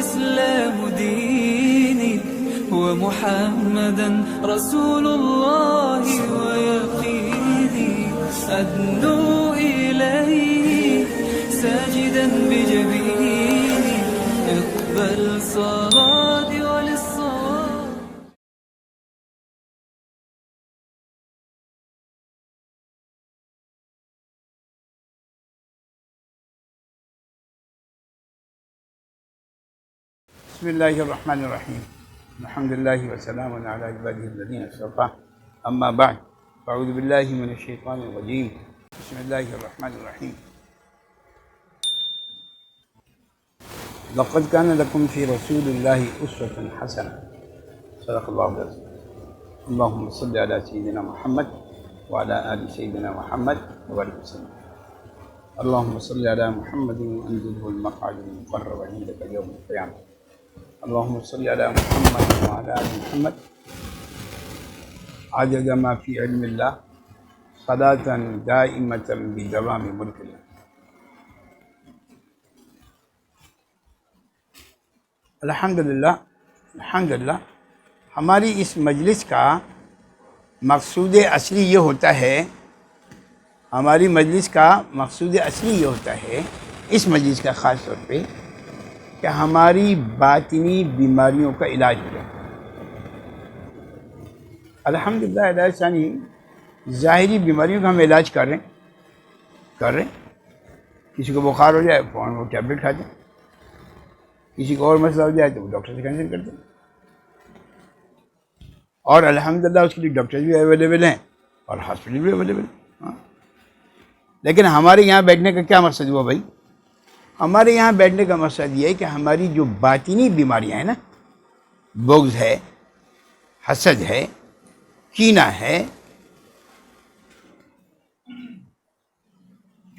والإسلام ديني ومحمدا رسول الله ويقيني أدنو إليه ساجدا بجبيني اقبل صلاتي وللصلاة. بسم اللہ الرحمن الرحیم الحمد للہ وسلام علی عبادہ الذین اصطفیٰ اما بعد اعوذ باللہ من الشیطان الرجیم بسم اللہ الرحمن الرحیم لقد کان لکم فی رسول اللہ اسوۃ حسنہ صدق اللہ العظیم. اللہم صل علی سیدنا محمد وعلی آل سیدنا محمد وبارک وسلم. اللہم صل علی محمد وانزلہ المقعد المقرب عندک یوم القیامہ. اللہم صلی علی محمد وعلی آل محمد عدد ما فی علم اللہ صلاة دائمة بدوام ملک اللہ. الحمدللہ ہماری اس مجلس کا مقصود اصلی یہ ہوتا ہے اس مجلس کا خاص طور پہ کہ ہماری باطنی بیماریوں کا علاج ہو جائے. الحمدللہ علاج ثانی ظاہری بیماریوں کا ہم علاج کر رہے ہیں. کسی کو بخار ہو جائے فوراً وہ ٹیبلٹ کھاتے ہیں، کسی کو اور مسئلہ ہو جائے تو وہ ڈاکٹر سے کنسلٹ کرتے ہیں، اور الحمدللہ اس کے لیے ڈاکٹر بھی اویلیبل ہیں اور ہاسپٹل بھی اویلیبل ہیں. لیکن ہمارے یہاں بیٹھنے کا کیا مقصد ہوا بھائی؟ ہمارے یہاں بیٹھنے کا مقصد یہ ہے کہ ہماری جو باطنی بیماریاں ہیں نا، بغض ہے، حسد ہے، کینہ ہے،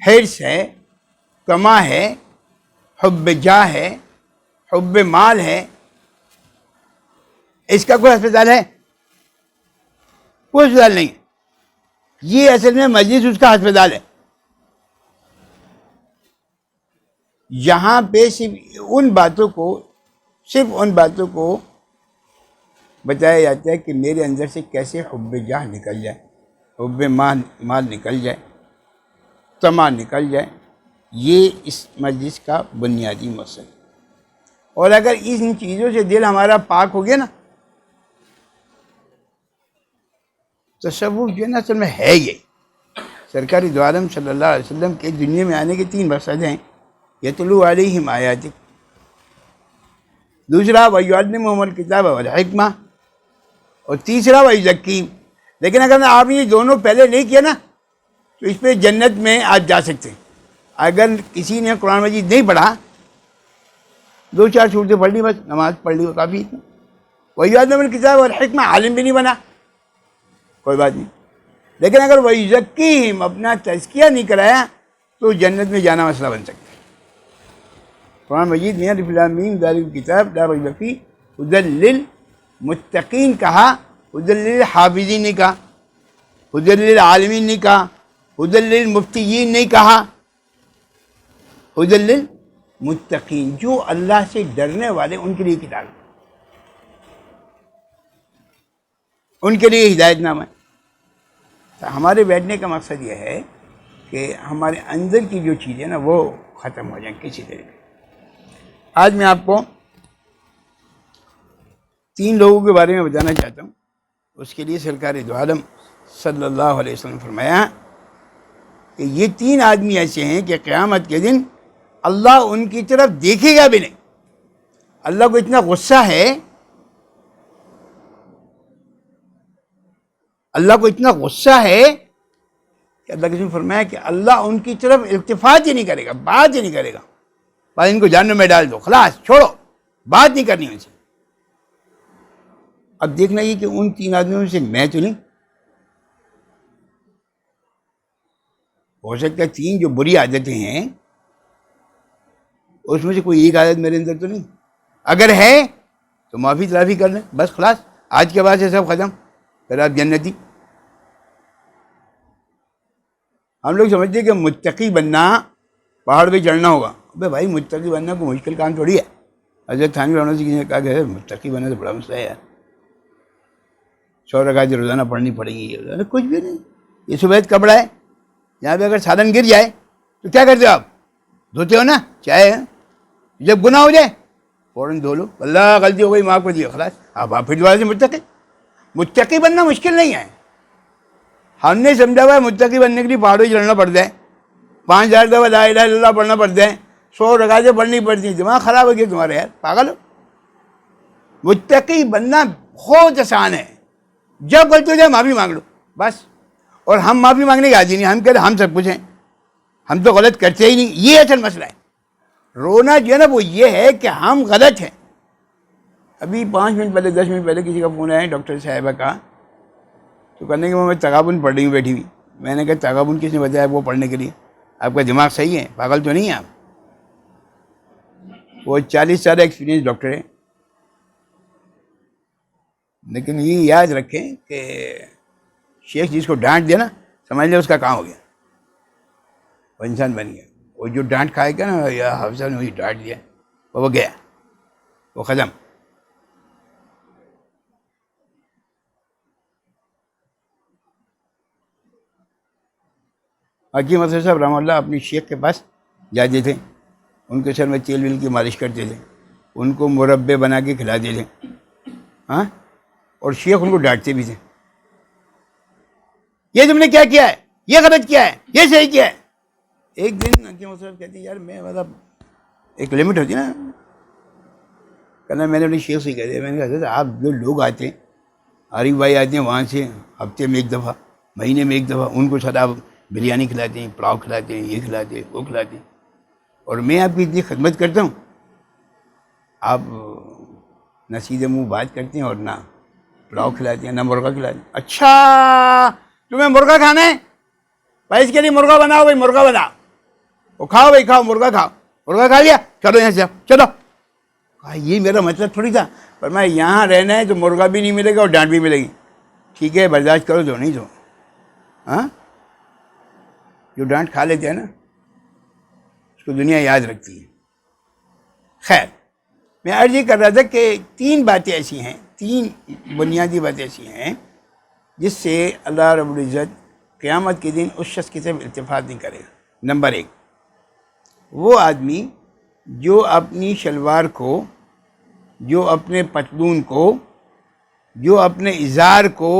حرص ہے، طمع ہے، حب جاہ ہے، حب مال ہے، اس کا کوئی ہسپتال ہے؟ کوئی ہسپتال نہیں. یہ اصل میں مجلس اس کا ہسپتال ہے. یہاں پہ صرف ان باتوں کو بتایا جاتا ہے کہ میرے اندر سے کیسے حب جاہ نکل جائے، حب مال نکل جائے، طمع نکل جائے. یہ اس مجلس کا بنیادی مقصد ہے. اور اگر ان چیزوں سے دل ہمارا پاک ہو گیا نا، تصوف جو ہے نا اصل میں ہے یہ. سرکار دو عالم صلی اللہ علیہ وسلم کے دنیا میں آنے کے 3 مقصد ہیں: یتلو علیہم آیاتک، دوسرا ویعلمہم الکتاب والحکمہ، اور تیسرا ویزکیہم. لیکن اگر آپ نے یہ دونوں پہلے نہیں کیا نا تو اس پہ جنت میں آپ جا سکتے ہیں. اگر کسی نے قرآن مجید نہیں پڑھا، 2-4 صورتیں پڑھ لی، بس نماز پڑھ لی وہ کافی. ویعلمہم الکتاب والحکمہ، عالم بھی نہیں بنا کوئی بات نہیں. لیکن اگر ویزکیہم، اپنا تزکیہ نہیں کرایا تو جنت میں جانا مسئلہ بن سکتا ہے. قرآن مجید میں الف لام میم ذالک الکتاب لا ریب فیہ ھدی للمتقین کہا، ھدی للحافظین نہیں کہا، ھدی للعالمین نہیں کہا، ھدی للمفتیین نہیں کہا، ھدی للمتقین، جو اللہ سے ڈرنے والے ان کے لیے کتاب ہے، ان کے لیے ہدایت نامہ ہے. تو ہمارے بیٹھنے کا مقصد یہ ہے کہ ہمارے اندر کی جو چیزیں نا وہ ختم ہو جائیں کسی طریقے. آج میں آپ کو 3 لوگوں کے بارے میں بتانا چاہتا ہوں. اس کے لیے سرکار دو عالم صلی اللہ علیہ وسلم فرمایا کہ یہ 3 آدمی ایسے ہیں کہ قیامت کے دن اللہ ان کی طرف دیکھے گا بھی نہیں. اللہ کو اتنا غصہ ہے، کہ اللہ کے فرمایا کہ اللہ ان کی طرف التفات ہی نہیں کرے گا، بات ہی نہیں کرے گا. بس ان کو جہنم میں ڈال دو، خلاص چھوڑو، بات نہیں کرنی ان سے. اب دیکھنا یہ کہ ان 3 آدمیوں سے میں تو نہیں. ہو سکتا ہے 3 جو بری عادتیں ہیں اس میں سے کوئی ایک عادت میرے اندر تو نہیں. اگر ہے تو معافی تلافی کر لیں، بس خلاص، آج کے بعد سے سب ختم، پھر آپ جنتی. ہم لوگ سمجھتے ہیں کہ متقی بننا پہاڑ پہ چڑھنا ہوگا. ابے بھائی، متقی بننا کوئی مشکل کام تھوڑی ہے. حضرت تھانوی رحمۃ اللہ نے کہا کہ متقی بننا تو بڑا مسئلہ ہے یار، 100 رکعت روزانہ پڑھنی پڑیں گی. کچھ بھی نہیں، یہ سفید کپڑا ہے، یہاں پہ اگر سادن گر جائے تو کیا کرتے ہو آپ؟ دھوتے ہو نا، چاہے جب گناہ ہو جائے فوراً دھو لو، اللہ غلطی ہو گئی معاف کر دیا، خلاص آپ پھر دوبارہ سے متقی بننا مشکل نہیں ہے. ہم نے سمجھا ہوا ہے متقی بننے کے لیے پہاڑوں سے چڑھنا پڑتا ہے، 5000 دفعہ لا الہ الا اللہ پڑھنا پڑتا ہے، 100 رکعتیں پڑھنی پڑتی ہیں. دماغ خراب ہو گیا تمہارا یار، پاگل ہو. متقی بننا بہت آسان ہے، جب غلطی ہو جائے معافی مانگ لو بس. اور ہم معافی مانگنے کے عادی نہیں، ہم کہتے ہم سب کچھ ہیں، ہم تو غلط کرتے ہی نہیں. یہ اصل مسئلہ ہے. رونا جو ہے نا وہ یہ ہے کہ ہم غلط ہیں. ابھی 5 منٹ پہلے 10 منٹ پہلے کسی کا فون آیا ڈاکٹر صاحبہ کا، تو کہنے کہ میں تغابن پڑھ رہی ہوں بیٹھی ہوئی. میں نے کہا تغابن کس نے بتایا وہ پڑھنے کے لیے؟ آپ کا دماغ صحیح ہے، پاگل تو نہیں ہے آپ. وہ 40 سال ایکسپیرینس ڈاکٹر ہے. لیکن یہ یاد رکھیں کہ شیخ جس کو ڈانٹ دیا نا سمجھ لیں اس کا کام ہو گیا، وہ انسان بن گیا. وہ جو ڈانٹ کھائے گا نا یا حافظ نے وہی ڈانٹ دیا وہ گیا، وہ ختم. حکیم اظہر صاحب رحمہ اللہ اپنی شیخ کے پاس جاتے تھے، ان کے سر میں تیل ویل کی مالش کرتے تھے، ان کو مربے بنا کے کھلاتے تھے، ہاں، اور شیخ ان کو ڈانٹتے بھی تھے، یہ تم نے کیا کیا ہے، یہ غلط کیا ہے، یہ صحیح کیا ہے. ایک دن حکیم اظہر صاحب کہتے ہیں یار میں مطلب ایک لمٹ ہوتی ہے نا، کہنا میں نے اپنی شیخ سے کہہ دیا، میں نے کہا حضرت آپ جو لوگ آتے ہیں، عارف بھائی آتے ہیں وہاں سے ہفتے میں 1 دفعہ، مہینے میں 1 دفعہ، ان کو ساتھ آپ بریانی کھلاتے ہیں، پلاؤ کھلاتے ہیں، یہ کھلاتے ہیں وہ کھلاتے ہیں، اور میں آپ کی اتنی خدمت کرتا ہوں، آپ نہ سیدھے منہ بات کرتے ہیں اور نہ پلاؤ کھلاتے ہیں نہ مرغا کھلاتے ہیں. اچھا تمہیں مرغا کھانا ہے بھائی، اس کے لیے مرغا بناؤ بھائی، مرغا بناؤ، وہ کھاؤ بھائی کھاؤ، مرغا کھاؤ. مرغا کھا لیا، چلو یہاں سے چلو. یہ میرا مطلب تھوڑی تھا، پر میں یہاں رہنا ہے تو مرغا بھی نہیں ملے گا اور ڈانٹ بھی ملے گی. ٹھیک ہے برداشت کرو، تو نہیں تو ہاں. جو ڈانٹ کھا لیتے ہیں نا اس کو دنیا یاد رکھتی ہے. خیر میں عرض یہ کر رہا تھا کہ 3 باتیں ایسی ہیں، 3 بنیادی باتیں ایسی ہیں جس سے اللہ رب العزت قیامت کے دن اس شخص کی طرف التفات نہیں کرے گا. نمبر 1، وہ آدمی جو اپنی شلوار کو، جو اپنے پتلون کو، جو اپنے ازار کو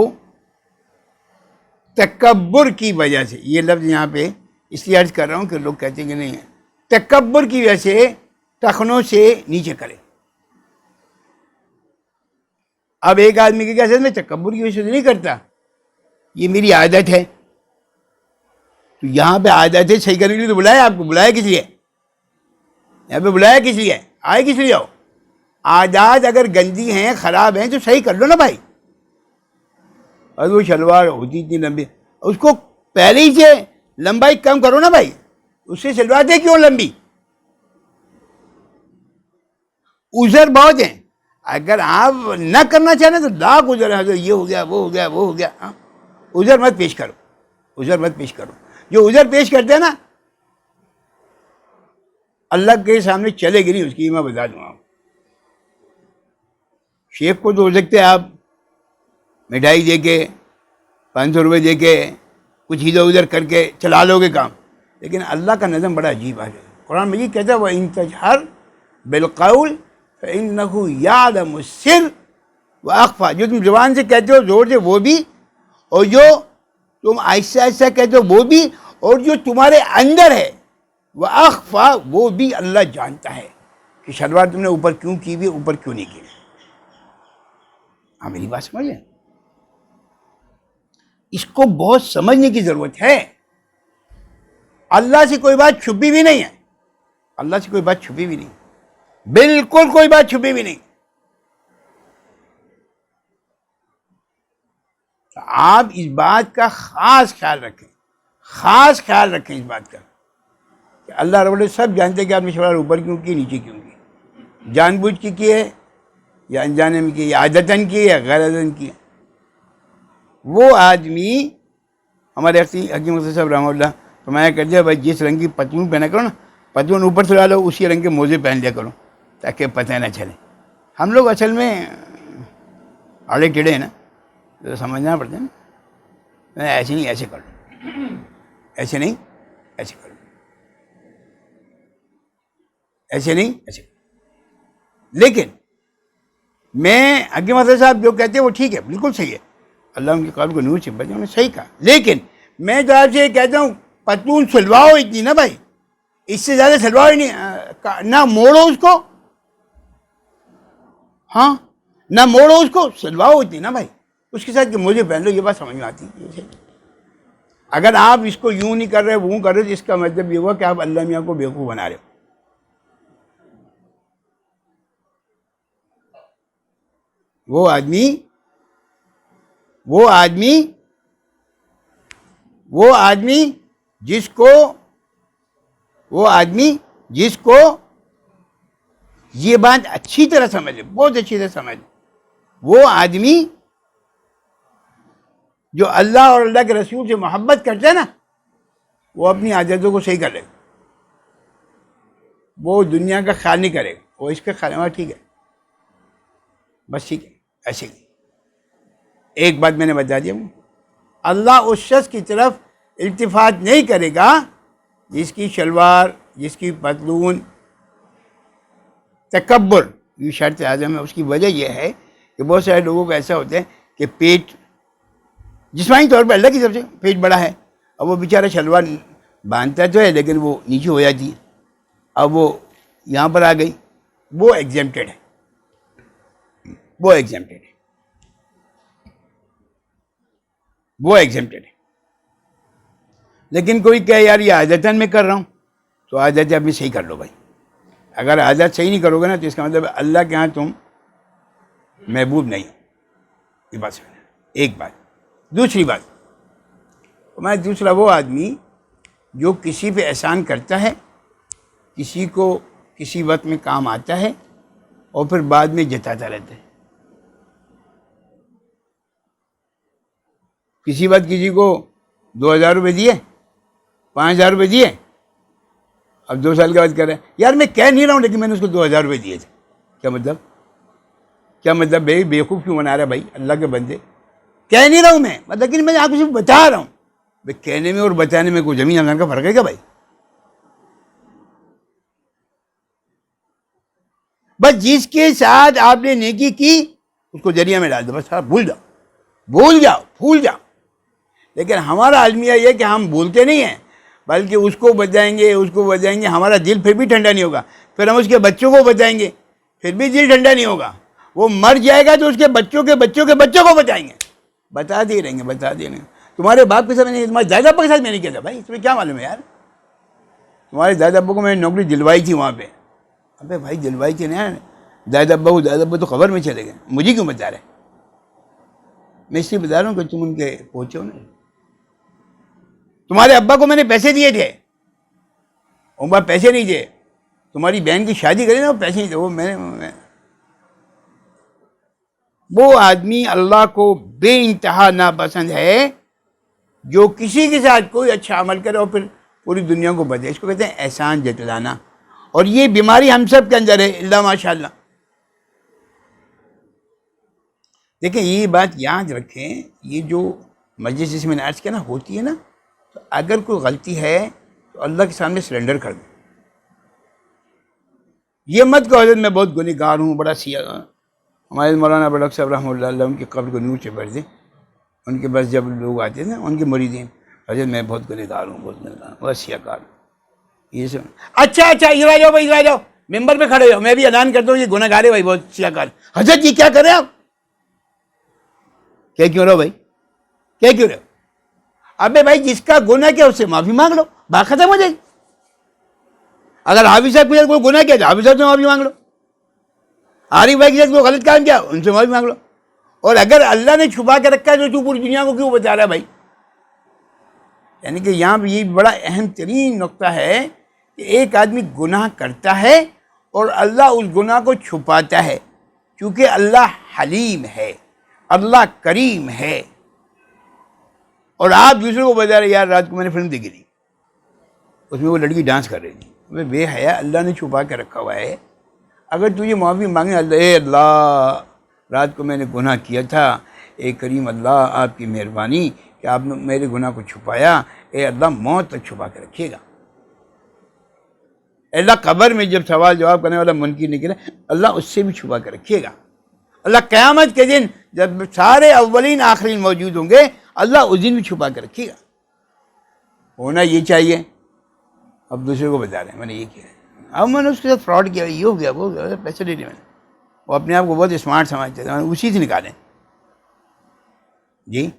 تکبر کی وجہ سے، یہ لفظ یہاں پہ اس لیے عرض کر رہا ہوں کہ لوگ کہتے ہیں کہ نہیں، تکبر کی وجہ سے ٹخنوں سے نیچے کرے. اب ایک آدمی کی کیا حیثیت میں تکبر کی وجہ سے نہیں کرتا، یہ میری عادت ہے. تو یہاں پہ عادت ہے صحیح کرنے کے لیے تو بلایا آپ کو، بلایا کس لیے؟ یہاں پہ بلایا کس لیے؟ آئے کس لیے ہو؟ عادات اگر گندی ہیں خراب ہیں تو صحیح کر لو نا بھائی. اور وہ شلوار ہوتی اتنی لمبی، اس کو پہلے ہی سے لمبائی کم کرو نا بھائی، اس سے سلواتے کیوں لمبی؟ عذر بہت ہیں، اگر آپ نہ کرنا چاہیں تو لاکھ عذر ہے، یہ ہو گیا وہ ہو گیا وہ ہو گیا. عذر مت پیش کرو، عذر مت پیش کرو. جو عذر پیش کرتے ہیں نا اللہ کے سامنے چلے گی نہیں، اس کی میں بتا دوں آپ. شیخ کو تو ہو سکتے آپ مٹھائی دے کے 500 روپے دے کے کچھ ادھر ادھر کر کے چلا لو گے کام، لیکن اللہ کا نظم بڑا عجیب ہے. قرآن مجید کہتا ہے وَإِن تَجْهَرْ بِالْقَوْلِ فَإِنَّهُ يَعْلَمُ السِّرَّ وَأَخْفَى. جو تم زبان سے کہتے ہو زور سے وہ بھی، اور جو تم آہستہ آہستہ کہتے ہو وہ بھی، اور جو تمہارے اندر ہے وَأَخْفَى وہ بھی اللہ جانتا ہے کہ شلوار تم نے اوپر کیوں کی ہوئی، اوپر کیوں نہیں کی. ہاں میری بات سمجھ لیں، اس کو بہت سمجھنے کی ضرورت ہے. اللہ سے کوئی بات چھپی بھی نہیں ہے، اللہ سے کوئی بات چھپی بھی نہیں، بالکل کوئی بات چھپی بھی نہیں. تو آپ اس بات کا خاص خیال رکھیں، خاص خیال رکھیں اس بات کا کہ اللہ رب العزت سب جانتے کہ آپ نے شلوار اوپر کیوں کی نیچے کیوں کی، جان بوجھ کی ہے یا انجانے میں کی، یا عادتاً کی یا غیر عادتاً کی. وہ آدمی ہمارے حکیم اظہر صاحب رحمہ اللہ فرمایا کرتے ہیں بھائی جس رنگ کی پتلون پہنا کرو نا، پتلون اوپر سے ڈالو، اسی رنگ کے موزے پہن لیا کرو. تاکہ پتہ نہ چلے. ہم لوگ اصل میں آڑے ٹیڑے ہیں نا, تو سمجھنا پڑتا ہے نا, ایسے نہیں ایسے کر لو, ایسے نہیں ایسے کر لو, ایسے نہیں ایسے. لیکن میں حکیم حضرت صاحب جو کہتے ہیں وہ ٹھیک ہے, بالکل صحیح ہے, اللہ ان کے قلب کو نور سے بچے, انہوں نے صحیح کہا. لیکن میں تو آپ سے یہ کہتا ہوں پتلون سلواؤ اتنی نا بھائی, اس سے زیادہ سلواؤ ہی نہیں, نہ موڑو اس کو, ہاں نہ موڑو اس کو, سلواؤ اتنی نا بھائی, اس کے ساتھ کہ مجھے پہن لو, یہ بات سمجھ میں آتی ہے. اگر آپ اس کو یوں نہیں کر رہے وہ کر رہے تو اس کا مطلب یہ ہوا کہ آپ اللہ میاں کو بیوقوف بنا رہے ہو. وہ آدمی جس کو یہ بات اچھی طرح سمجھ لے, بہت اچھی طرح سمجھ لے, وہ آدمی جو اللہ اور اللہ کے رسول سے محبت کرتا ہے نا, وہ اپنی عادتوں کو صحیح کر لے گا, وہ دنیا کا خیال نہیں کرے گا, وہ اس کا خیال, ٹھیک ہے بس ٹھیک ہے ایسے ہی. ایک بات میں نے بتا دیا, اللہ اس شخص کی طرف التفات نہیں کرے گا جس کی شلوار, جس کی پتلون تکبر, یہ شرط اعظم ہے. اس کی وجہ یہ ہے کہ بہت سارے لوگوں کو ایسا ہوتا ہے کہ پیٹ جسمانی طور پر اللہ کی طرف سے پیٹ بڑا ہے, اب وہ بیچارہ شلوار باندھتا تو ہے لیکن وہ نیچے ہو جاتی ہے, اب وہ یہاں پر آ گئی, وہ ایگزیمپٹڈ ہے, وہ ایگزیمپٹڈ ہے, وہ ایگزیمپٹڈ ہے. لیکن کوئی کہے یار یہ عادتاً میں کر رہا ہوں, تو عادت اپنی صحیح کر لو بھائی. اگر عادت صحیح نہیں کرو گے نا تو اس کا مطلب اللہ کے ہاں تم محبوب نہیں ہو. یہ بات سمجھنا, ایک بات. دوسری بات, دوسرا وہ آدمی جو کسی پہ احسان کرتا ہے, کسی کو کسی وقت میں کام آتا ہے اور پھر بعد میں جتاتا رہتا ہے. کسی وقت کسی کو 2000 روپے دیے, 5000 روپے دیے, اب 2 سال کے بعد کہہ رہے ہیں یار میں کہہ نہیں رہا ہوں لیکن میں نے اس کو 2000 روپے دیے تھے. کیا مطلب بھائی بیوقوف کیوں بنا رہا ہے بھائی اللہ کے بندے؟ کہہ نہیں رہا ہوں میں, لیکن میں آپ کو صرف بتا رہا ہوں. بھائی کہنے میں اور بتانے میں کوئی زمین آسمان کا فرق ہے کیا بھائی؟ بس جس کے ساتھ آپ نے نیکی کی اس کو ذریعہ میں ڈال دو, بس بھول جاؤ. لیکن ہمارا المیہ یہ کہ ہم بھولتے نہیں ہیں بلکہ اس کو بتائیں گے, ہمارا دل پھر بھی ٹھنڈا نہیں ہوگا. پھر ہم اس کے بچوں کو بتائیں گے, پھر بھی دل ٹھنڈا نہیں ہوگا. وہ مر جائے گا تو اس کے بچوں کے بچوں کے بچوں کو بتائیں گے, بتا دے رہیں گے. تمہارے باپ کے ساتھ میں نے, تمہارے دادا ابا کے ساتھ میں نہیں کیا تھا بھائی, تمہیں کیا معلوم ہے یار؟ تمہارے دادا ابا کو میں نے نوکری دلوائی تھی وہاں پہ. ابے بھائی دلوائی تھی نا, دادا ابا تو خبر میں چلے گئے, مجھے کیوں بتا رہے؟ میں اس لیے بتا رہا ہوں کہ تم ان کے پہنچو نا. تمہارے ابا کو میں نے پیسے دیے تھے, وہ پیسے نہیں تھے. تمہاری بہن کی شادی کری نا, وہ پیسے نہیں تھے, وہ میں وہ آدمی اللہ کو بے انتہا ناپسند ہے جو کسی کے ساتھ کوئی اچھا عمل کرے اور پھر پوری دنیا کو بدلے. اس کو کہتے ہیں احسان جتلانا, اور یہ بیماری ہم سب کے اندر ہے اللہ ماشاء اللہ. دیکھیں یہ بات یاد رکھیں, یہ جو مجلس جس میں نے عرض کیا نا ہوتی ہے نا, تو اگر کوئی غلطی ہے تو اللہ کے سامنے سرنڈر کر دیں. یہ مت کہ حضرت میں بہت گنہگار ہوں, بڑا سیاہ. ہمارے مولانا بڑک صاحب رحمہ اللہ ان کے قبر کو نور سے بھر دیں. ان کے پاس جب لوگ آتے ہیں نا, ان کے مریدین, حضرت میں بہت گنہگار ہوں, بہت سیاہ کار ہوں. یہ سب اچھا ادھر آ جاؤ بھائی, ادھر آ جاؤ, ممبر پہ کھڑے ہو, میں بھی اعلان کرتا ہوں یہ گنہگار ہے بھائی, بہت سیاہ کار. حضرت جی کیا کر رہے ہیں آپ؟ کیا کیوں رہو بھائی, کیا کیوں رہو؟ ابے بھائی جس کا گناہ کیا اس سے معافی مانگ لو, بات ختم ہو جائے گی. اگر حافظ صاحب کے ساتھ کوئی گناہ کیا تو حافظ صاحب سے معافی مانگ لو, عارف بھائی کے ساتھ کوئی غلط کام کیا ان سے معافی مانگ لو. اور اگر اللہ نے چھپا کے رکھا ہے تو پوری دنیا کو کیوں بتا رہا ہے بھائی؟ یعنی کہ یہاں پہ یہ بڑا اہم ترین نقطہ ہے کہ ایک آدمی گناہ کرتا ہے اور اللہ اس گناہ کو چھپاتا ہے, کیونکہ اللہ حلیم ہے, اللہ کریم ہے. اور آپ دوسروں کو بتا رہے یار رات کو میں نے فلم دیکھی تھی, اس میں وہ لڑکی ڈانس کر رہی تھی. بے حیا, اللہ نے چھپا کے رکھا ہوا ہے. اگر تجھے معافی مانگے اللہ، اے اللہ رات کو میں نے گناہ کیا تھا، اے کریم اللہ آپ کی مہربانی کہ آپ نے میرے گناہ کو چھپایا، اے اللہ موت تک چھپا کے رکھیے گا۔ اللہ قبر میں جب سوال جواب کرنے والا منکر نکلے، اللہ اس سے بھی چھپا کے رکھیے گا۔ اللہ قیامت کے دن جب سارے اولین آخرین موجود ہوں گے، اللہ اس دن بھی چھپا کے رکھیے گا۔ ہونا یہ چاہیے۔ اب دوسرے کو بتا رہے ہیں میں نے یہ کیا ہے، اب میں نے اس کے ساتھ فراڈ کیا، یہ ہو گیا وہ ہو گیا، پیسے لے لیے میں نے۔ وہ اپنے آپ کو بہت اسمارٹ سمجھتے تھے، اسی سے نکالیں۔ جی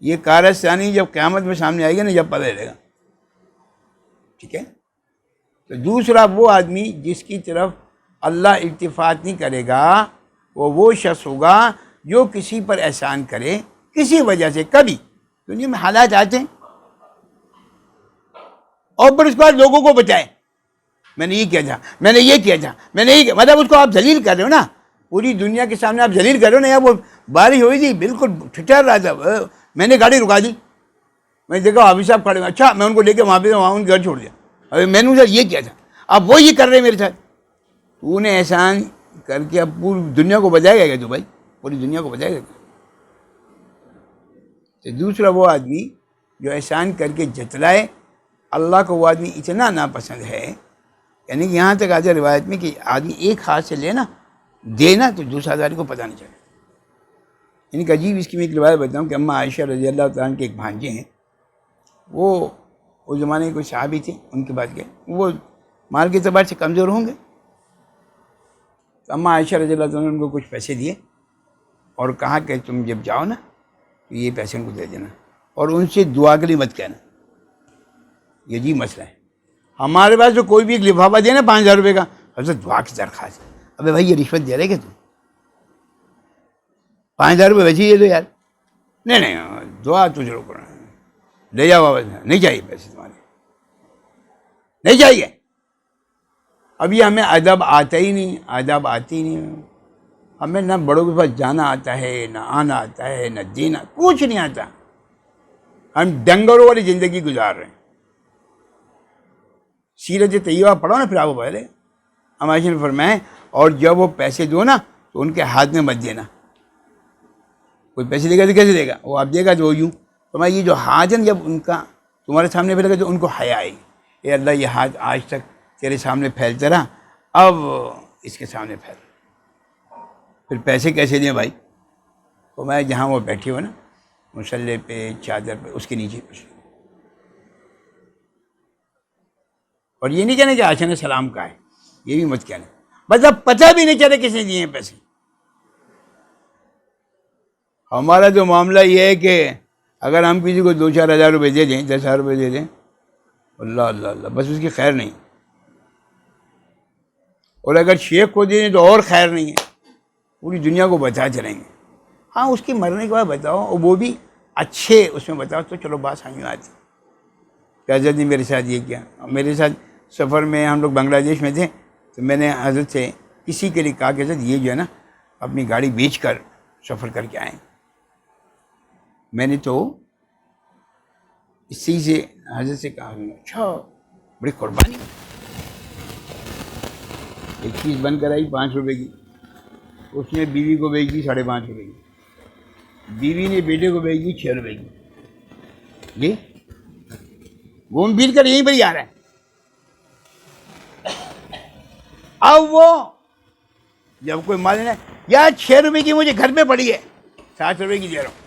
یہ کارستانی جب قیامت میں سامنے آئے گا نا، جب پتہ چلے گا، ٹھیک ہے۔ تو دوسرا وہ آدمی جس کی طرف اللہ التفات نہیں کرے گا، وہ شخص ہوگا جو کسی پر احسان کرے کسی وجہ سے، کبھی دنیا میں حالات آتے ہیں اور پھر اس کے بعد لوگوں کو بچائے، میں نے یہ کیا تھا، میں نے یہ کیا تھا، میں نے یہ کیا، مطلب اس کو آپ ذلیل کر رہے ہو نا، پوری دنیا کے سامنے آپ ذلیل کر رہے ہو نا۔ یا وہ بارش ہوئی تھی، بالکل ٹھٹر رہا تھا، میں نے گاڑی رکا دی، میں نے دیکھا حافظ صاحب کھڑے ہوئے، اچھا میں ان کو لے کے وہاں ان گھر چھوڑ دیا، ابھی میں نے یہ کیا تھا، اب وہ یہ کر رہے ہیں میرے ساتھ۔ تو نے احسان کر کے اب پوری دنیا کو بچائے گا کیا تو بھائی؟ پوری دنیا کو بچائے گا کیا؟ تو دوسرا وہ آدمی جو احسان کر کے جتلائے، اللہ کو وہ آدمی اتنا ناپسند ہے، یعنی کہ یہاں تک آتا ہے روایت میں کہ آدمی ایک ہاتھ سے لینا دینا تو دوسرا آدمی کو پتہ نہیں چلے۔ یعنی کہ عجیب، اس کی میں ایک روایت بتاؤں کہ اماں عائشہ رضی اللہ تعالیٰ عنہ کے ایک بھانجے ہیں، وہ اس زمانے کے کوئی صحابی تھے، ان کے پاس گئے، وہ مال کے اعتبار سے کمزور ہوں گے، تو اماں عائشہ رضی اللہ تعالیٰ عنہ نے ان کو کچھ پیسے دیے اور کہا کہ تم جب جاؤ نا تو یہ پیسے ان کو دے دینا اور ان سے دعا کے لیے مت کہنا۔ یہ عجیب مسئلہ ہے، ہمارے پاس جو کوئی بھی ایک لفافہ دے نا 5,000 روپے کا، حضرت دعا کی درخواست، ابے بھائی یہ رشوت دے رہے کہ تم 5,000 روپے ویسے ہی دے دو یار، نہیں دعا تجھ رو کرنا، لے جاؤ واپس، نہیں چاہیے پیسے تمہارے، نہیں چاہیے۔ اب یہ ہمیں ادب آتا ہی نہیں، آداب آتی ہی نہیں، ہمیں نہ بڑوں کے پاس جانا آتا ہے، نہ آنا آتا ہے، نہ دینا، کچھ نہیں آتا، ہم ڈنگروں والی زندگی گزار رہے ہیں۔ سیرت طیبہ پڑھو نا پھر آپ کو پہلے ہمارے نے فرمایا، اور جب وہ پیسے دو نا تو ان کے ہاتھ میں مت دینا۔ کوئی پیسے دے گا تو کیسے دے گا، وہ آپ دے گا تو وہ یوں، فرمایا یہ جو ہاتھ ہے نا جب ان کا تمہارے سامنے پھیلے گا تو ان کو حیا آئے گی، اے اللہ یہ ہاتھ آج تک تیرے سامنے پھیلتا رہا، اب اس کے سامنے پھیل۔ پھر پیسے کیسے دیں بھائی؟ فرمایا جہاں وہ بیٹھے ہو نا مصلی پہ، چادر پہ، اس کے نیچے کچھ، اور یہ نہیں کہنا کہ آشن سلام کا ہے، یہ بھی مت کہنا، مطلب پتہ بھی نہیں چلے کس نے دیے ہیں پیسے۔ ہمارا جو معاملہ یہ ہے کہ اگر ہم کسی کو 2-4 ہزار روپے دے دیں، 10,000 روپے دے دیں، اللہ اللہ اللہ، بس اس کی خیر نہیں، اور اگر شیخ کو دے دیں تو اور خیر نہیں ہے، پوری دنیا کو بتا چلیں گے۔ ہاں اس کی مرنے کے بعد بتاؤ، اور وہ بھی اچھے اس میں بتاؤ تو چلو بات سمجھ میں آتی کہ حضرت نے میرے ساتھ یہ کیا۔ میرے ساتھ سفر میں ہم لوگ بنگلہ دیش میں تھے، تو میں نے حضرت سے کسی کے لیے کہا کہ حضرت یہ جو ہے نا اپنی گاڑی بیچ کر سفر کر کے آئیں۔ میں نے تو اسی سے حضرت سے کہا، اچھا بڑی قربانی، ایک چیز بن کر آئی 5 روپے کی، اس نے بیوی کو بیچ دی 5.5 روپے کی، بیوی نے بیٹے کو بیچ دی 6 روپے کی، جی گھوم پھر کر یہیں پر ہی آ رہا ہے۔ اب وہ جب کوئی مال لینا یار 6 روپے کی مجھے گھر پہ پڑی ہے، 7 روپے کی دے رہا ہوں،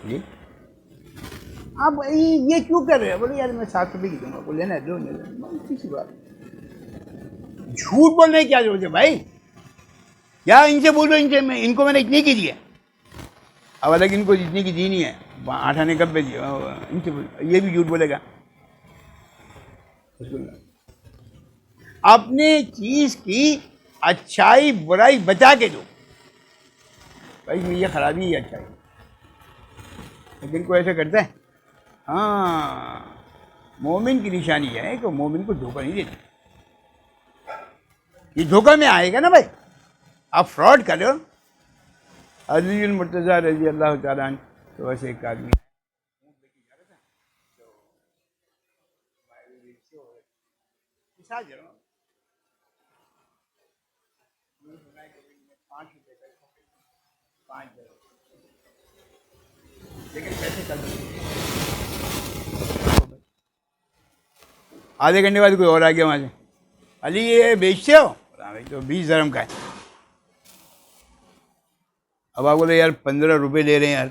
جی آپ یہ کیوں کر رہے ہیں؟ بولے یار میں 7 روپے کی دوں گا، کو لینا ہے دو، سی بات، جھوٹ بولنے کی کیا ضرورت ہے بھائی؟ یا ان سے بولو، ان کو میں نے اتنی کی دی ہے، اب حالانکہ ان کو جتنی کی دی نہیں ہے، 8 آنے کب پہ دیا، ان سے یہ بھی جھوٹ بولے گا۔ اپنے چیز کی اچھائی برائی بتا کے دو، بھائی یہ خرابی ہے اچھائی، لیکن کوئی ایسا کرتا ہے؟ ہاں مومن کی نشانی ہے کہ مومن کو دھوکہ نہیں دیتا، یہ دھوکہ میں آئے گا نا بھائی، آپ فراڈ کر رہے ہو۔ علی المرتضیٰ رضی اللہ تعالیٰ عنہ تو ویسے ایک آدمی لیکن پیسے کل آدھے گھنٹے بعد کوئی اور آ گیا وہاں سے، علی یہ بیچتے ہو؟ بھائی تو 20 درہم کا ہے. اب آپ بولے یار 15 روپے لے رہے ہیں یار،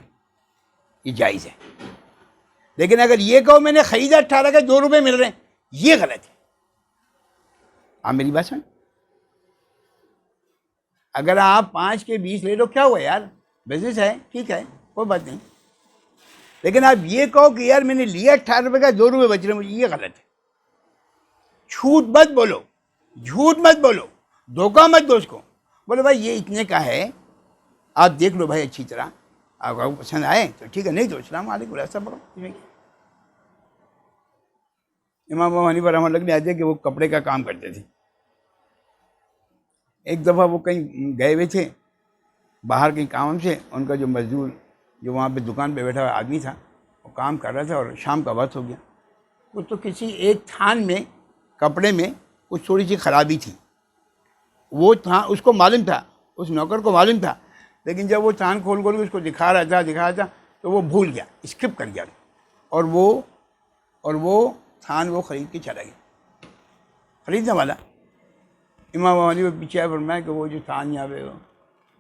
یہ جائز ہے. لیکن اگر یہ کہو میں نے خریدا 18 کا 2 روپے مل رہے ہیں، یہ غلط ہے. آپ میری بات سنیں، اگر آپ 5 کے 20 لے لو کیا ہوا یار، بزنس ہے، ٹھیک ہے، کوئی بات نہیں. لیکن آپ یہ کہو کہ یار میں نے لیا 18 روپے کا 2 روپے بچ رہے ہیں مجھے، یہ غلط ہے. جھوٹ مت بولو، جھوٹ مت بولو، دھوکہ مت دو اس کو. بولو بھائی یہ اتنے کا ہے، آپ دیکھ لو بھائی اچھی طرح، آپ کو پسند آئے تو ٹھیک ہے، نہیں تو السلام علیکم ایسا پڑھو. امام ابو حنیفہ رحمۃ اللہ علیہ آتے کہ وہ کپڑے کا کام کرتے تھے. ایک دفعہ وہ کہیں گئے ہوئے تھے باہر کہیں کام سے، ان کا جو مزدور جو وہاں پہ دکان پہ بیٹھا ہوا آدمی تھا وہ کام کر رہا تھا اور شام کا وقت ہو گیا. وہ تو کسی ایک تھان میں کپڑے میں کچھ تھوڑی سی خرابی تھی، وہ تھا اس کو معلوم تھا، اس نوکر کو معلوم تھا. لیکن جب وہ تھان کھول کے اس کو دکھا رہا تھا تو وہ بھول گیا، اسکپ کر گیا، اور وہ تھان وہ خرید کے چلا گیا. خریدنے والا امام ابو حنیفہ پیچھے آئے، فرمایا کہ وہ جو تھان یہاں پہ،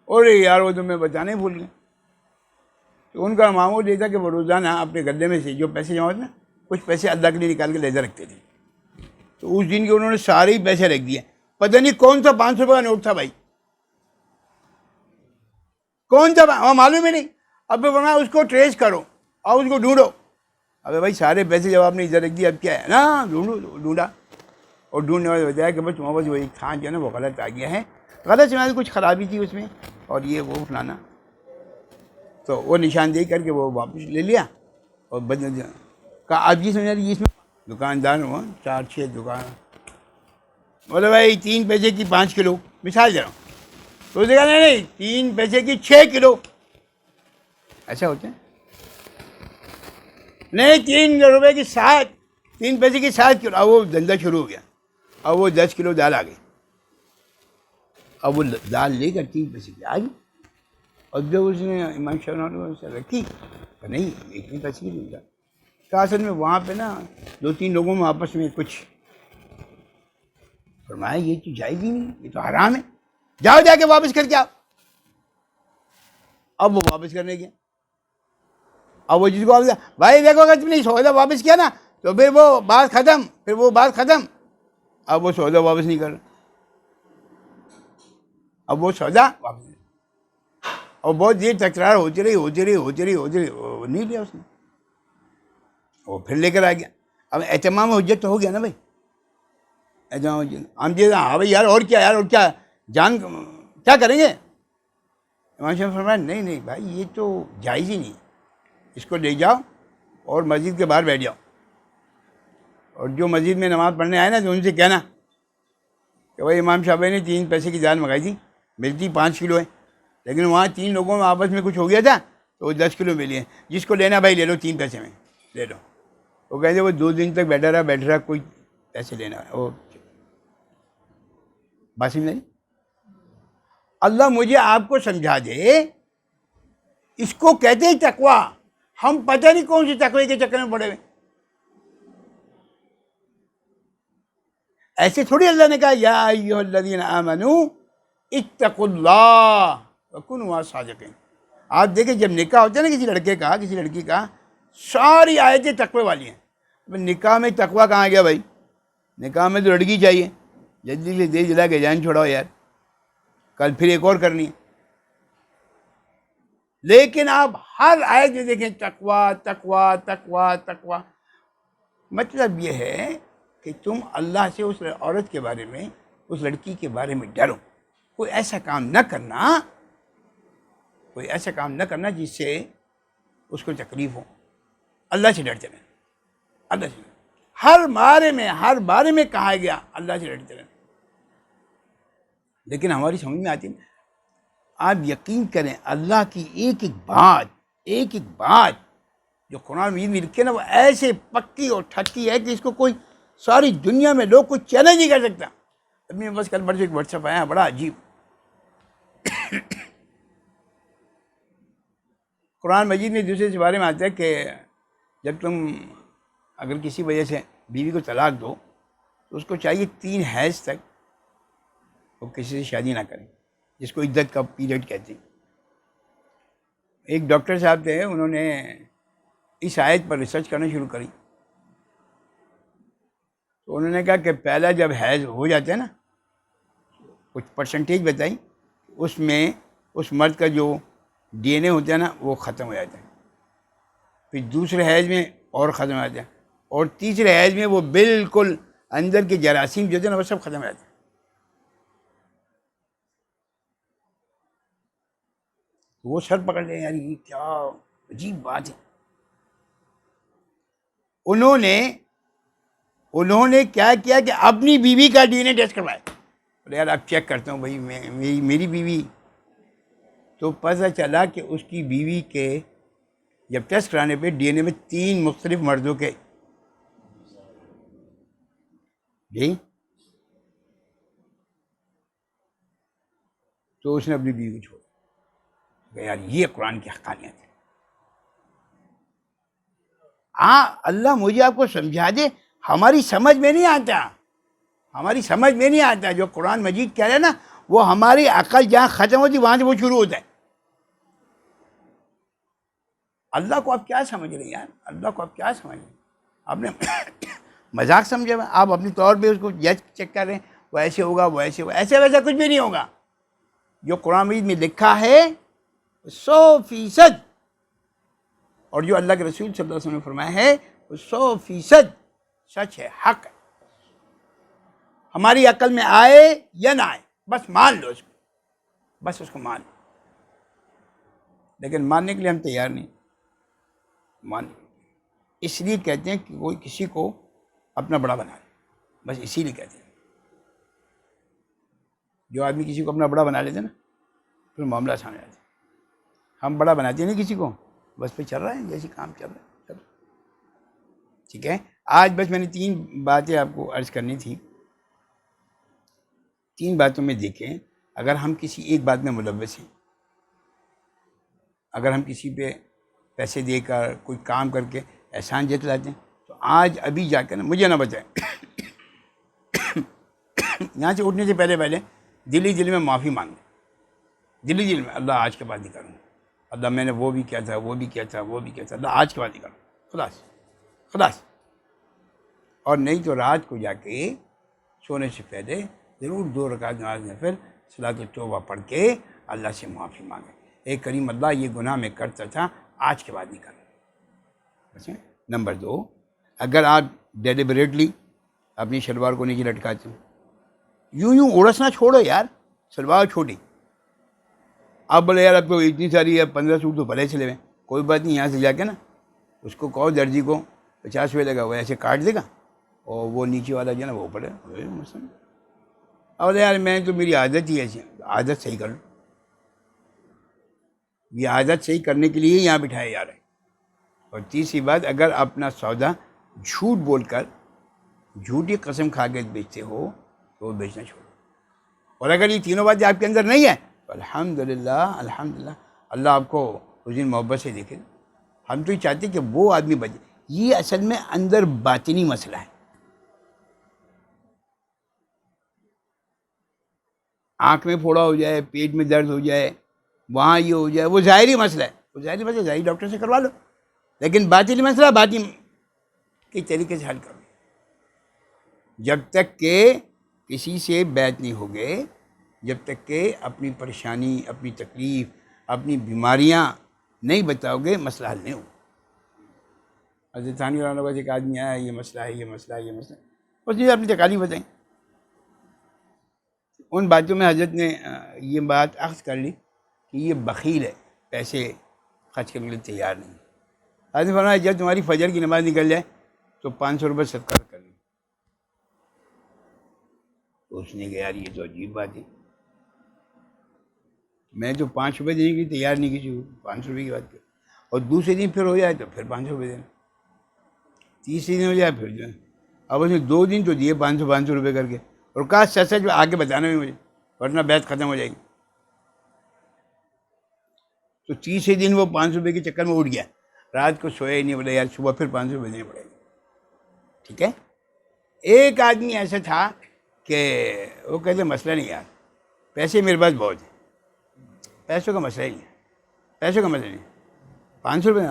ارے یار وہ تو میں بتانے بھول گیا. تو ان کا معمول یہ تھا کہ وہ روزانہ اپنے گلے میں سے جو پیسے جمع ہوتے نا، کچھ پیسے اللہ کے لیے نکال کے لیزر رکھتے تھے. تو اس دن کے انہوں نے سارے ہی پیسے رکھ دیے. پتہ نہیں کون سا 500 روپے کا نوٹ تھا بھائی، کون سا، وہاں معلوم ہی نہیں. اب فرمایا اس کو ٹریس کرو اور اس کو ڈھونڈو. ابے بھائی سارے پیسے جب آپ نے ادھر رکھ دیے اب کیا ہے نا، ڈھونڈا، اور ڈھونڈنے والے بتایا کہ بس وہاں بس وہ ایک تھان جو ہے نا وہ غلط آ گیا ہے، غلط سے کچھ خرابی تھی اس میں، اور یہ وہ فلانا. تو وہ نشاندہی کر کے وہ واپس لے لیا اور بدل کہا آپ جی سمجھا اس میں دکاندار ہوا 4-6 دکان، بولے بھائی 3 پیسے کی 5 کلو مثال دے رہا ہوں، تو اسے کہا نہیں 3 پیسے کی 6 کلو. ایسا ہوتا ہے؟ نہیں 3 روپے کی 7، 3 پیسے کی 7 کلو. اب وہ دھندا شروع ہو گیا، اب وہ 10 کلو دال آ گئی. اب وہ دال لے کر 3 پیسے کی آ گئی، اور جب اس نے امام شاہ سے رکھی کہ نہیں اتنے پیسے کی نہیں. کہا اصل میں وہاں پہ نا 2-3 لوگوں میں آپس میں کچھ، فرمایا یہ تو جائز ہی نہیں، یہ تو حرام ہے، جاؤ جا کے واپس کر کے آؤ. اب وہ واپس کرنے گیا. اب وہ جس کو بھائی دیکھو اگر تم نے سودا واپس کیا نا تو پھر وہ بات ختم، اب وہ سودا واپس نہیں کر رہا، اب وہ سودا واپس نہیں. اور بہت دیر تکرار ہوتی رہی، وہ نہیں لیا اس نے، وہ پھر لے کر آ گیا. اب اہتمام حجت تو ہو گیا نا بھائی، ہم ہاں بھائی یار اور کیا جان کیا کریں گے. امام شاہ فرمایا نہیں بھائی یہ تو جائز ہی نہیں، اس کو لے جاؤ اور مسجد کے باہر بیٹھ جاؤ، اور جو مسجد میں نماز پڑھنے آئے نا تو ان سے کہنا کہ بھائی امام صاحب نے 3 پیسے کی دال منگائی تھی، ملتی 5 کلو ہے، لیکن وہاں 3 لوگوں میں آپس میں کچھ ہو گیا تھا تو وہ 10 کلو ملی ہے، جس کو لینا بھائی لے لو 3 پیسے میں لے لو. وہ کہتے وہ 2 دن تک بیٹھ رہا کوئی پیسے لینا وہ بات سمجھ نہیں. اللہ مجھے آپ کو سمجھا دے، اس کو کہتے ہیں تقویٰ. ہم پتہ نہیں کون سی تقوی کے چکر میں پڑے ہوئے. ایسے تھوڑی اللہ نے کہا یا ایھا الذین آمنوا اتقوا اللہ وکونوا مع الصادقین. آپ دیکھیں جب نکاح ہوتا ہے نا کسی لڑکے کا کسی لڑکی کا، ساری آیتیں تقوی والی ہیں. نکاح میں تقوی کہاں گیا بھائی؟ نکاح میں تو لڑکی چاہیے، جلدی سے دے جلا کے جان چھوڑاؤ یار، کل پھر ایک اور کرنی ہے. لیکن آپ ہر آیت میں دیکھیں تقوی. مطلب یہ ہے کہ تم اللہ سے اس عورت کے بارے میں، اس لڑکی کے بارے میں ڈرو. کوئی ایسا کام نہ کرنا جس سے اس کو تکلیف ہو. اللہ سے ڈرتے رہیں، اللہ سے. ہر بارے میں کہا گیا اللہ سے ڈرتے رہیں. لیکن ہماری سمجھ میں آتی نہیں. آپ یقین کریں اللہ کی ایک ایک بات جو قرآن مجید میں لکھی ہے نا، وہ ایسے پکی اور ٹھکی ہے کہ اس کو کوئی ساری دنیا میں لوگ کوئی چیلنج نہیں کر سکتا. ابھی بس کل برسوں ایک واٹس ایپ آیا بڑا عجیب. قرآن مجید میں دوسرے بارے میں آتا ہے کہ جب تم اگر کسی وجہ سے بیوی کو طلاق دو تو اس کو چاہیے 3 حیض تک وہ کسی سے شادی نہ کریں، جس کو عدت کا پیریڈ کہتے ہیں۔ ایک ڈاکٹر صاحب تھے، انہوں نے اس آیت پر ریسرچ کرنا شروع کری، تو انہوں نے کہا کہ پہلا جب حیض ہو جاتا ہے نا، کچھ پرسنٹیج بتائی، اس میں اس مرد کا جو ڈی این اے ہوتا ہے نا وہ ختم ہو جاتا ہے، پھر دوسرے حیض میں اور ختم ہو جاتا ہے، اور تیسرے حیض میں وہ بالکل اندر کے جراثیم جو تھے نا وہ سب ختم ہو جاتے ہیں۔ وہ سر پکڑ لے، یار یہ کیا عجیب بات ہے۔ انہوں نے کیا کیا کہ اپنی بیوی کا ڈی این اے ٹیسٹ کروایا، بولے یار اب چیک کرتا ہوں بھائی میری بیوی، تو پتہ چلا کہ اس کی بیوی کے جب ٹیسٹ کرانے پہ ڈی این اے میں 3 مختلف مردوں کے جی، تو اس نے اپنی بیوی کو چھوڑا کہ یار یہ قرآن کی حقانیت ہے۔ ہاں اللہ مجھے آپ کو سمجھا دے، ہماری سمجھ میں نہیں آتا، جو قرآن مجید کہہ رہے ہیں نا وہ ہماری عقل جہاں ختم ہوتی وہاں سے وہ شروع ہوتا ہے۔ اللہ کو آپ کیا سمجھ رہے ہیں یار، اللہ کو آپ کیا سمجھ رہے ہیں؟ آپ نے مذاق سمجھا ہوا، آپ اپنے طور پہ اس کو جج چیک کر رہے ہیں، وہ ایسے ہوگا، وہ ایسے ہوگا، ایسے ویسا کچھ بھی نہیں ہوگا۔ جو قرآن مجید میں لکھا ہے 100%، اور جو اللہ کے رسول صلی اللہ علیہ وسلم نے فرمایا ہے وہ 100% سچ ہے، حق ہے۔ ہماری عقل میں آئے یا نہ آئے بس مان لو اس کو، بس اس کو مان لو، لیکن ماننے کے لیے ہم تیار نہیں اس لیے کہتے ہیں کہ کوئی کسی کو اپنا بڑا بنا لے، بس اسی لیے کہتے ہیں۔ جو آدمی کسی کو اپنا بڑا بنا لیتے نا پھر معاملہ آسان ہو جاتا ہے۔ ہم بڑا بناتے نہیں کسی کو، بس پہ چل رہا ہے جیسے کام چل رہا ہے، ٹھیک ہے۔ آج بس میں نے 3 باتیں آپ کو عرض کرنی تھی۔ 3 باتوں میں دیکھیں، اگر ہم کسی ایک بات میں ملوث ہیں، اگر ہم کسی پہ پیسے دے کر کوئی کام کر کے احسان جتلاتے ہیں، تو آج ابھی جا کر مجھے نہ بتائیں، یہاں سے اٹھنے سے پہلے دل میں معافی مانگ لیں، دل میں اللہ آج کے بعد نہیں کروں، اللہ میں نے وہ بھی کیا تھا، اللہ آج کے بعد نہیں کروں، خلاص۔ اور نہیں تو رات کو جا کے سونے سے پہلے ضرور 2 رکعت نماز نفل صلاۃ التوبہ پڑھ کے اللہ سے معافی مانگیں، اے کریم اللہ یہ گناہ میں کرتا تھا، آج کے بعد نہیں کروں۔ نمبر 2، اگر آپ ڈیلیبریٹلی اپنی شلوار کو نیچے لٹکاتے ہیں، یوں اڑسنا چھوڑو یار، شلوار چھوٹی، آپ بولے یار اب تو اتنی ساری ہے 15 سوٹ تو بھلے چلے ہوئے، کوئی بات نہیں، یہاں سے جا کے نا اس کو کہو درجی کو 50 روپے لگا، وہ ایسے کاٹ دے گا، اور وہ نیچے والا جو ہے نا وہ پڑے مثلاً، اور یار میں تو میری عادت ہی ایسی، عادت صحیح کر لو، یہ عادت صحیح کرنے کے لیے یہاں بٹھایا جا رہا ہے۔ اور تیسری بات، اگر اپنا سودا جھوٹ بول کر جھوٹی قسم کھا کے بیچتے ہو تو وہ بیچنا چھوڑو، اور اگر یہ تینوں باتیں آپ کے اندر نہیں ہیں تو الحمدللہ اللہ آپ کو اس دن محبت سے دیکھے۔ ہم تو یہ چاہتے کہ وہ آدمی بچے، یہ اصل میں اندر باطنی مسئلہ ہے۔ آنکھ میں پھوڑا ہو جائے، پیٹ میں درد ہو جائے، وہاں یہ ہو جائے، وہ ظاہری مسئلہ ہے، وہ ظاہری مسئلہ ظاہری ڈاکٹر سے کروا لو، لیکن باطنی مسئلہ باطنی کے طریقے سے حل کرو۔ جب تک کہ کسی سے بیعت نہیں ہوگے، جب تک کہ اپنی پریشانی، اپنی تکلیف، اپنی بیماریاں نہیں بتاؤ گے، مسئلہ حل نہیں ہوگا۔ حضرت ثانوی رحمۃ اللہ ایک آدمی آیا، یہ مسئلہ ہے، اس نے اپنی تکالیف بتائیں۔ ان باتوں میں حضرت نے یہ بات اخذ کر لی کہ یہ بخیل ہے، پیسے خرچ کرنے کے لیے تیار نہیں۔ حضرت نے فرمایا جب تمہاری فجر کی نماز نکل جائے تو 500 روپے صدقہ کر لیں۔ تو اس نے کہا یار یہ تو عجیب بات ہے، میں تو 5 روپے دینے کے لیے تیار نہیں کسی کو، 500 روپے کی بات کر، اور دوسرے دن پھر ہو جائے تو پھر 500 روپے دینا، تیسرے دن ہو جائے پھر جو ہے، اب اس نے 2 دن تو دیے 500 روپے کر کے، اور کہا سچ آگے بتانا بھی مجھے ورنہ بیعت ختم ہو جائے گی۔ تو تیسرے دن وہ 500 روپے کے چکر میں اٹھ گیا, رات کو سویا ہی نہیں, بولے یار صبح پھر 500 روپے دینے پڑے گا. ٹھیک ہے. ایک آدمی ایسا تھا کہ وہ کہتے مسئلہ نہیں یار, پیسے میرے پاس بہت ہیں, پیسوں کا مسئلہ ہی نہیں ہے, پیسوں کا مسئلہ نہیں, 500 روپے.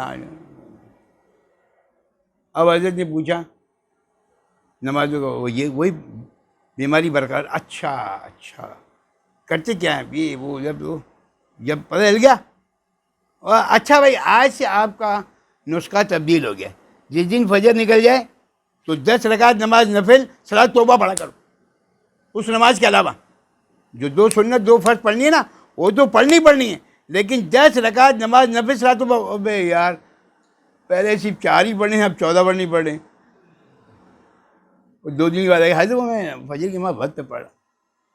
اب حضرت نے پوچھا نمازوں کا, وہ یہ وہی بیماری برقرار, اچھا کرتے کیا ہیں یہ وہ, جب پتہ چل گیا, اچھا بھائی آج سے آپ کا نسخہ تبدیل ہو گیا, جس دن فجر نکل جائے تو 10 رکعت نماز نفل صلاۃ توبہ پڑھا کرو, اس نماز کے علاوہ جو 2 سنت 2 فرض پڑھنی ہے نا وہ تو پڑھنی ہے, لیکن 10 رکعت نماز نفل صلاۃ توبہ. ابے یار پہلے صرف 4 ہی پڑھنے ہیں, اب 14 پڑھنی پڑ رہے ہیں. 2 دن کے بعد آئی حضرت میں فجر کی نماز وقت پہ پڑھا.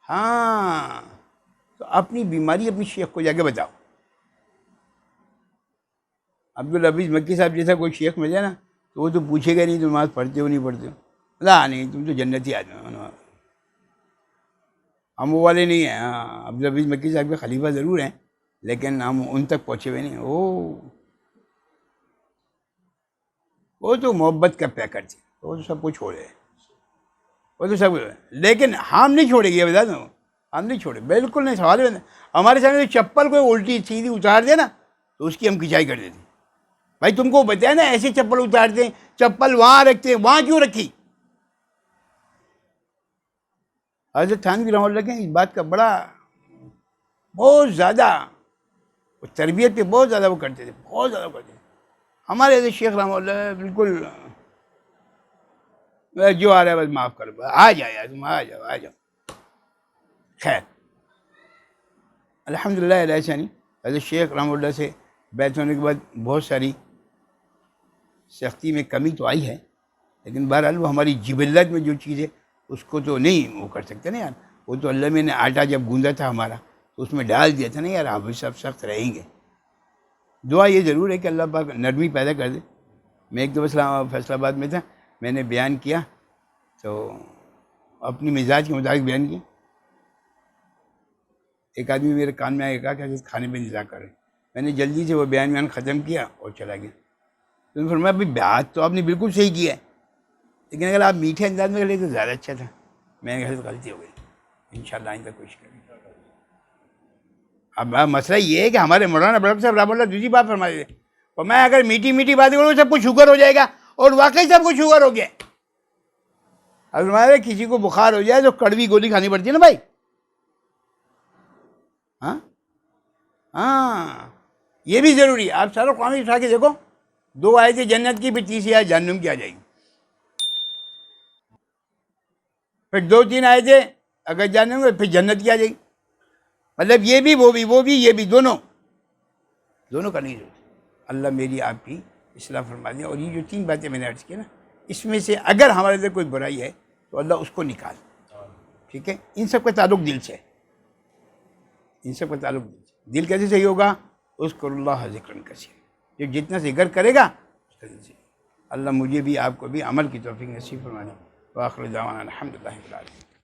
ہاں تو اپنی بیماری اپنی شیخ کو جا کے بتاؤ. عبدالحفیظ مکی صاحب جیسا کوئی شیخ مل جائے نا تو وہ تو پوچھے گا نہیں تم نماز پڑھتے ہو نہیں پڑھتے ہو, نہیں تم تو جنتی آدمی ہو, ہم وہ والے نہیں ہیں. ہاں عبدالحفیظ مکی صاحب کے خلیفہ ضرور ہیں لیکن ہم ان تک پہنچے ہوئے نہیں. وہ تو محبت کا پیکر تھے, وہ تو سب کچھ چھوڑے, وہ تو سب کچھ, لیکن ہم نہیں چھوڑیں گے, بتا دوں ہم نہیں چھوڑے, بالکل نہیں. سوال ہمارے سامنے چپل کوئی الٹی سیدھی اتار دے نا تو اس کی ہم کھچائی کر دیتے. بھائی تم کو بتایا نا ایسے چپل اتارتے ہیں, چپل وہاں رکھتے ہیں, وہاں کیوں رکھی؟ حضرت تھانوی رحمۃ اللہ کے اس بات کا بہت زیادہ تربیت پہ بہت زیادہ وہ کرتے تھے, بہت زیادہ کرتے تھے. ہمارے حضرت شیخ رحمۃ اللہ بالکل جو آ رہا ہے بس معاف کرو, آ جاؤ یار تم, آ جاؤ. خیر الحمدللہ ایسا نہیں. حضرت شیخ رحمۃ اللہ سے بیعت ہونے کے بعد بہت ساری سختی میں کمی تو آئی ہے, لیکن بہرحال وہ ہماری جبلت میں جو چیز ہے اس کو تو نہیں وہ کر سکتے نا یار. وہ تو اللہ میں نے آٹا جب گوندا تھا ہمارا تو اس میں ڈال دیا تھا نا یار, ہم سب سخت رہیں گے. دعا یہ ضرور ہے کہ اللہ پاک نرمی پیدا کر دے. میں ایک دفعہ فیصل آباد میں تھا, میں نے بیان کیا تو اپنی مزاج کے مطابق بیان کیا. ایک آدمی میرے کان میں آ کے کہا کہ حضرت کھانے پہ انتظار کر رہے ہیں. میں نے جلدی سے وہ بیان ختم کیا اور چلا گیا. تو نے فرمایا بھائی بات تو آپ نے بالکل صحیح کیا ہے, لیکن اگر آپ میٹھے انداز میں کر لیں تو زیادہ اچھا تھا. میں نے کہا غلطی ہو گئی, انشاءاللہ آئندہ کوشش کریں. اب مسئلہ یہ ہے کہ ہمارے مولانا بڑک صاحب رحمۃ اللہ دوسری بات فرما دیتے, اور میں اگر میٹھی باتیں کروں سب کو شوگر ہو جائے گا, اور واقعی سب کو شوگر ہو گیا. اب ہمارے کسی کو بخار ہو جائے تو کڑوی گولی کھانی پڑتی ہے نا بھائی. ہاں یہ بھی ضروری ہے. آپ سارا قومی اٹھا کے دیکھو, 2 آیتیں جنت کی, پھر تیسری آیت جہنم کی آ جائے گی, پھر 2-3 آیتیں اگر جہنم میں پھر جنت کی آ جائے گی. مطلب یہ بھی وہ بھی یہ بھی دونوں کرنی ضروری. اللہ میری آپ کی اصلاح فرما دے. اور یہ جو 3 باتیں میں نے عرض کی نا, اس میں سے اگر ہمارے اندر کوئی برائی ہے تو اللہ اس کو نکال. ٹھیک ہے, ان سب کا تعلق دل سے, دل کیسے صحیح ہوگا؟ اذکر اللہ ذکرا کثیرا, جو جتنا ذکر کرے گا اس کا دل سے. اللہ مجھے بھی آپ کو بھی عمل کی توفیق نصیب فرما دے. وآخر دعوانا الحمدللہ رب العالمین.